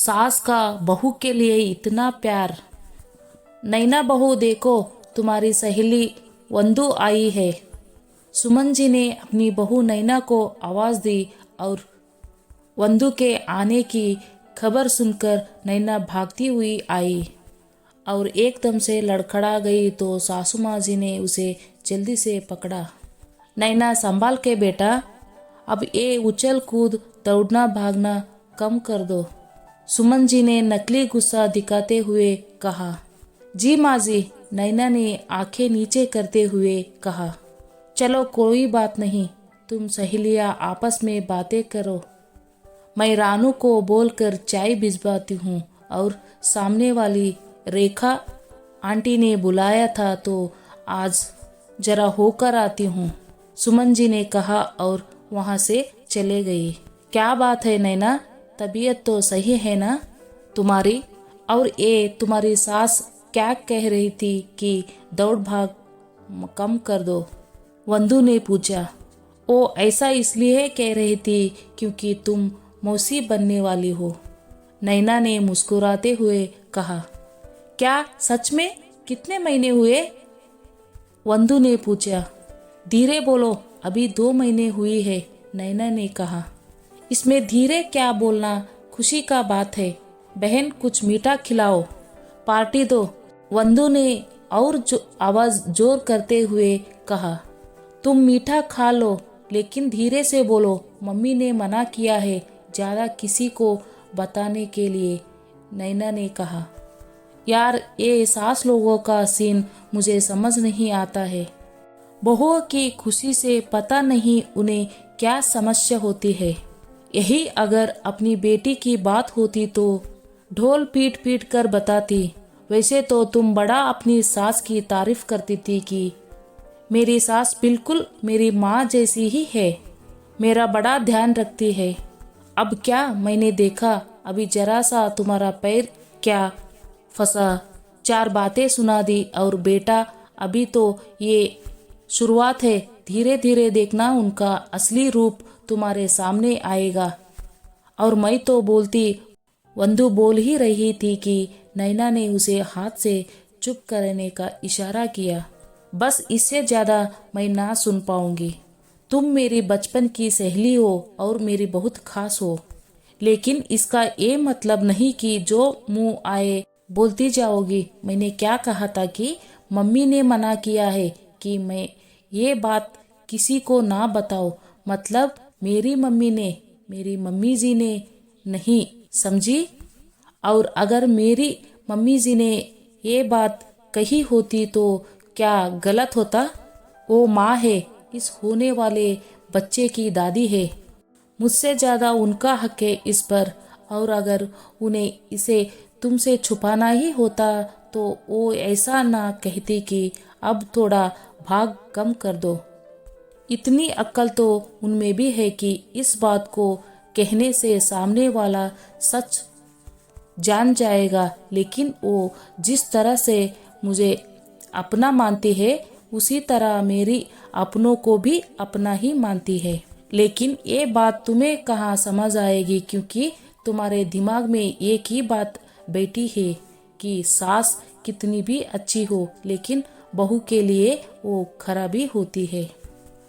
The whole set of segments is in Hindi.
सास का बहू के लिए इतना प्यार। नैना बहू देखो, तुम्हारी सहेली वंदू आई है। सुमन जी ने अपनी बहू नैना को आवाज़ दी और वंदू के आने की खबर सुनकर नैना भागती हुई आई और एकदम से लड़खड़ा गई तो सासू माँ जी ने उसे जल्दी से पकड़ा। नैना संभाल के बेटा, अब ये उछल कूद दौड़ना भागना कम कर दो, सुमन जी ने नकली गुस्सा दिखाते हुए कहा। जी माँ जी, नैना ने आंखें नीचे करते हुए कहा। चलो कोई बात नहीं, तुम सहेलियाँ आपस में बातें करो, मैं रानू को बोलकर चाय भिजवाती हूँ। और सामने वाली रेखा आंटी ने बुलाया था तो आज जरा होकर आती हूँ, सुमन जी ने कहा और वहाँ से चले गई। क्या बात है नैना, तबीयत तो सही है ना तुम्हारी? और ये तुम्हारी सास क्या कह रही थी कि दौड़ भाग कम कर दो, वंदू ने पूछा। ओ ऐसा इसलिए कह रही थी क्योंकि तुम मौसी बनने वाली हो, नैना ने मुस्कुराते हुए कहा। क्या सच में? कितने महीने हुए? वंदू ने पूछा। धीरे बोलो, अभी 2 महीने हुई है, नैना ने कहा। इसमें धीरे क्या बोलना, खुशी का बात है। बहन कुछ मीठा खिलाओ, पार्टी दो, वंदू ने और आवाज जोर करते हुए कहा। तुम मीठा खा लो लेकिन धीरे से बोलो, मम्मी ने मना किया है ज्यादा किसी को बताने के लिए, नैना ने कहा। यार ये सास लोगों का सीन मुझे समझ नहीं आता है। बहुओं की खुशी से पता नहीं उन्हें क्या समस्या होती है। यही अगर अपनी बेटी की बात होती तो ढोल पीट पीट कर बताती। वैसे तो तुम बड़ा अपनी सास की तारीफ करती थी कि मेरी सास बिल्कुल मेरी माँ जैसी ही है, मेरा बड़ा ध्यान रखती है। अब क्या मैंने देखा, अभी जरा सा तुम्हारा पैर क्या फंसा, 4 बातें सुना दी। और बेटा अभी तो ये शुरुआत है, धीरे धीरे देखना उनका असली रूप तुम्हारे सामने आएगा। और मैं तो बोलती, वंदू बोल ही रही थी कि नैना ने उसे हाथ से चुप करने का इशारा किया। बस इससे ज्यादा मैं ना सुन पाऊंगी। तुम मेरी बचपन की सहेली हो और मेरी बहुत खास हो, लेकिन इसका ये मतलब नहीं कि जो मुंह आए बोलती जाओगी। मैंने क्या कहा था कि मम्मी ने मना किया है कि मैं ये बात किसी को ना बताओ, मतलब मेरी मम्मी जी ने नहीं, समझी? और अगर मेरी मम्मी जी ने ये बात कही होती तो क्या गलत होता? वो माँ है, इस होने वाले बच्चे की दादी है, मुझसे ज़्यादा उनका हक है इस पर। और अगर उन्हें इसे तुमसे छुपाना ही होता तो वो ऐसा ना कहती कि अब थोड़ा भाग कम कर दो। इतनी अक्ल तो उनमें भी है कि इस बात को कहने से सामने वाला सच जान जाएगा। लेकिन वो जिस तरह से मुझे अपना मानती है उसी तरह मेरी अपनों को भी अपना ही मानती है। लेकिन ये बात तुम्हें कहाँ समझ आएगी, क्योंकि तुम्हारे दिमाग में एक ही बात बैठी है कि सास कितनी भी अच्छी हो लेकिन बहू के लिए वो खराबी होती है।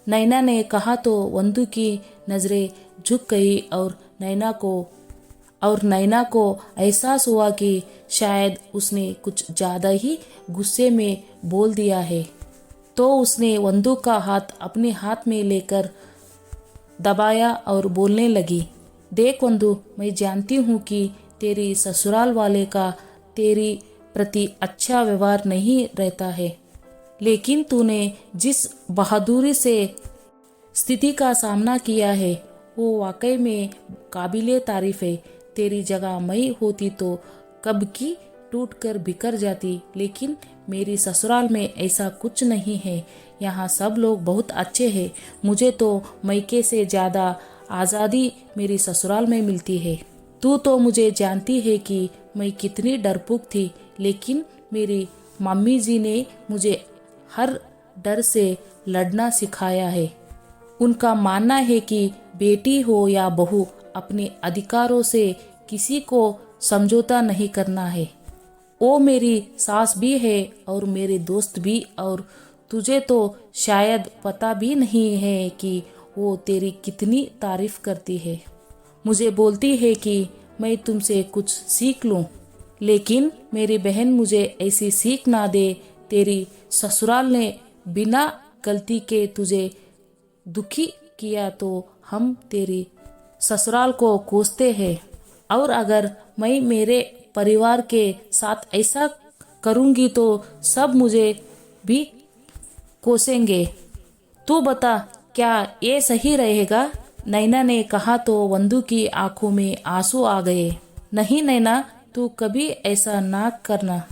नैना ने कहा तो वंदू की नजरें झुक गई और नैना को एहसास हुआ कि शायद उसने कुछ ज़्यादा ही गुस्से में बोल दिया है। तो उसने वंदू का हाथ अपने हाथ में लेकर दबाया और बोलने लगी। देख वंदू, मैं जानती हूँ कि तेरी ससुराल वाले का तेरी प्रति अच्छा व्यवहार नहीं रहता है, लेकिन तूने जिस बहादुरी से स्थिति का सामना किया है वो वाकई में काबिले तारीफ है। तेरी जगह मैं होती तो कब की टूट कर बिखर जाती, लेकिन मेरी ससुराल में ऐसा कुछ नहीं है। यहाँ सब लोग बहुत अच्छे हैं। मुझे तो मैके से ज़्यादा आज़ादी मेरी ससुराल में मिलती है। तू तो मुझे जानती है कि मैं कितनी डरपोक थी, लेकिन मेरी मम्मी जी ने मुझे हर डर से लड़ना सिखाया है। उनका मानना है कि बेटी हो या बहू, अपने अधिकारों से किसी को समझौता नहीं करना है। वो मेरी सास भी है और मेरे दोस्त भी, और तुझे तो शायद पता भी नहीं है कि वो तेरी कितनी तारीफ करती है। मुझे बोलती है कि मैं तुमसे कुछ सीख लूं, लेकिन मेरी बहन मुझे ऐसी सीख ना दे। तेरी ससुराल ने बिना गलती के तुझे दुखी किया तो हम तेरी ससुराल को कोसते हैं, और अगर मैं मेरे परिवार के साथ ऐसा करूंगी तो सब मुझे भी कोसेंगे। तू बता, क्या ये सही रहेगा? नैना ने कहा तो वंदू की आंखों में आंसू आ गए। नहीं नैना, तू कभी ऐसा ना करना।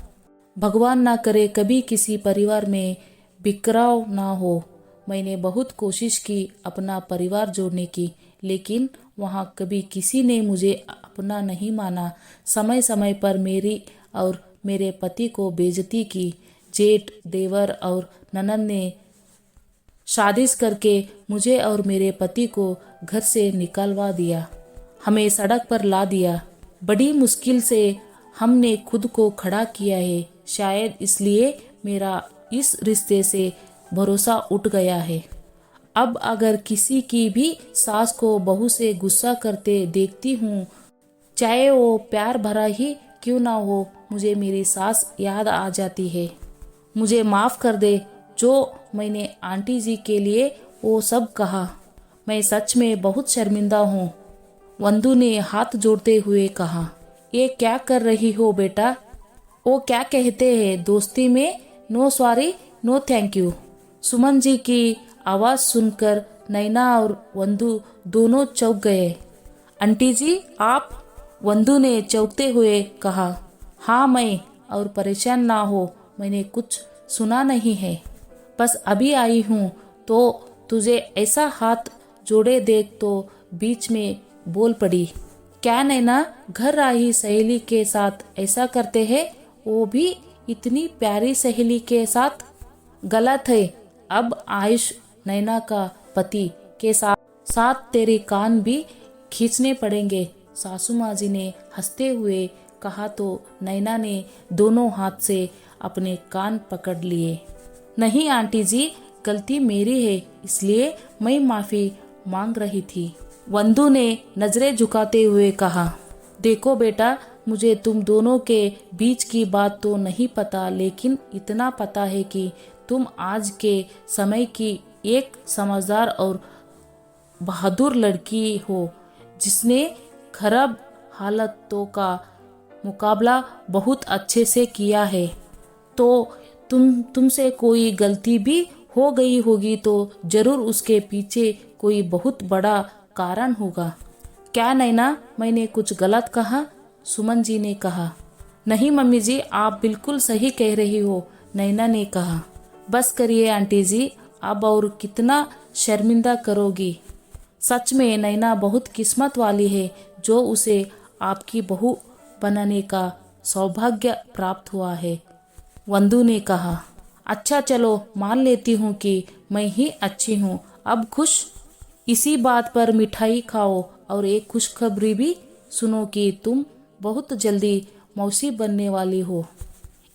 भगवान ना करे कभी किसी परिवार में बिखराव ना हो। मैंने बहुत कोशिश की अपना परिवार जोड़ने की, लेकिन वहाँ कभी किसी ने मुझे अपना नहीं माना। समय समय पर मेरी और मेरे पति को बेइज्जती की। जेठ, देवर और ननद ने साजिश करके मुझे और मेरे पति को घर से निकलवा दिया, हमें सड़क पर ला दिया। बड़ी मुश्किल से हमने खुद को खड़ा किया है। शायद इसलिए मेरा इस रिश्ते से भरोसा उठ गया है। अब अगर किसी की भी सास को बहू से गुस्सा करते देखती हूँ, चाहे वो प्यार भरा ही क्यों ना हो, मुझे मेरी सास याद आ जाती है। मुझे माफ कर दे जो मैंने आंटी जी के लिए वो सब कहा। मैं सच में बहुत शर्मिंदा हूँ। वंदू ने हाथ जोड़ते हुए कहा। ये क्या कर रही हो बेटा? वो क्या कहते हैं दोस्ती में, no sorry no thank you. Suman ji की आवाज सुनकर नैना और वंदू दोनों चौंक गए। आंटी जी आप? वंदू ने चौंकते हुए कहा। हाँ मैं, और परेशान ना हो, मैंने कुछ सुना नहीं है, बस अभी आई हूँ तो तुझे ऐसा हाथ जोड़े देख तो बीच में बोल पड़ी। क्या नैना, घर आई सहेली के साथ ऐसा करते हैं, वो भी इतनी प्यारी सहेली के साथ? गलत है। अब आयुष नैना का पति के साथ तेरे कान भी खींचने पड़ेंगे, सासू माँ जी ने हंसते हुए कहा तो नैना ने दोनों हाथ से अपने कान पकड़ लिए। नहीं आंटी जी, गलती मेरी है, इसलिए मैं माफी मांग रही थी। वंदू ने नजरें झुकाते हुए कहा। देखो बेटा, मुझे तुम दोनों के बीच की बात तो नहीं पता, लेकिन इतना पता है कि तुम आज के समय की एक समझदार और बहादुर लड़की हो, जिसने खराब हालातों का मुकाबला बहुत अच्छे से किया है। तो तुमसे कोई गलती भी हो गई होगी तो जरूर उसके पीछे कोई बहुत बड़ा कारण होगा। क्या नैना, मैंने कुछ गलत कहा? सुमन जी ने कहा। नहीं मम्मी जी, आप बिल्कुल सही कह रही हो, नैना ने कहा। बस करिए आंटी जी, अब और कितना शर्मिंदा करोगी। सच में नैना बहुत किस्मत वाली है जो उसे आपकी बहू बनाने का सौभाग्य प्राप्त हुआ है, वंदू ने कहा। अच्छा चलो, मान लेती हूँ कि मैं ही अच्छी हूँ। अब खुश? इसी बात पर मिठाई खाओ और एक खुशखबरी भी सुनो कि तुम बहुत जल्दी मौसी बनने वाली हो,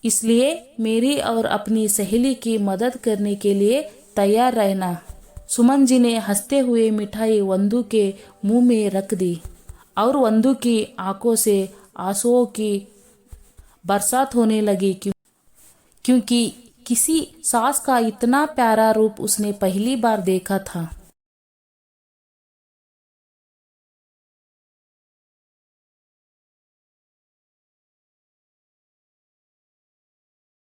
इसलिए मेरी और अपनी सहेली की मदद करने के लिए तैयार रहना। सुमन जी ने हंसते हुए मिठाई वंदू के मुंह में रख दी और वंदू की आंखों से आंसुओं की बरसात होने लगी, क्योंकि किसी सास का इतना प्यारा रूप उसने पहली बार देखा था।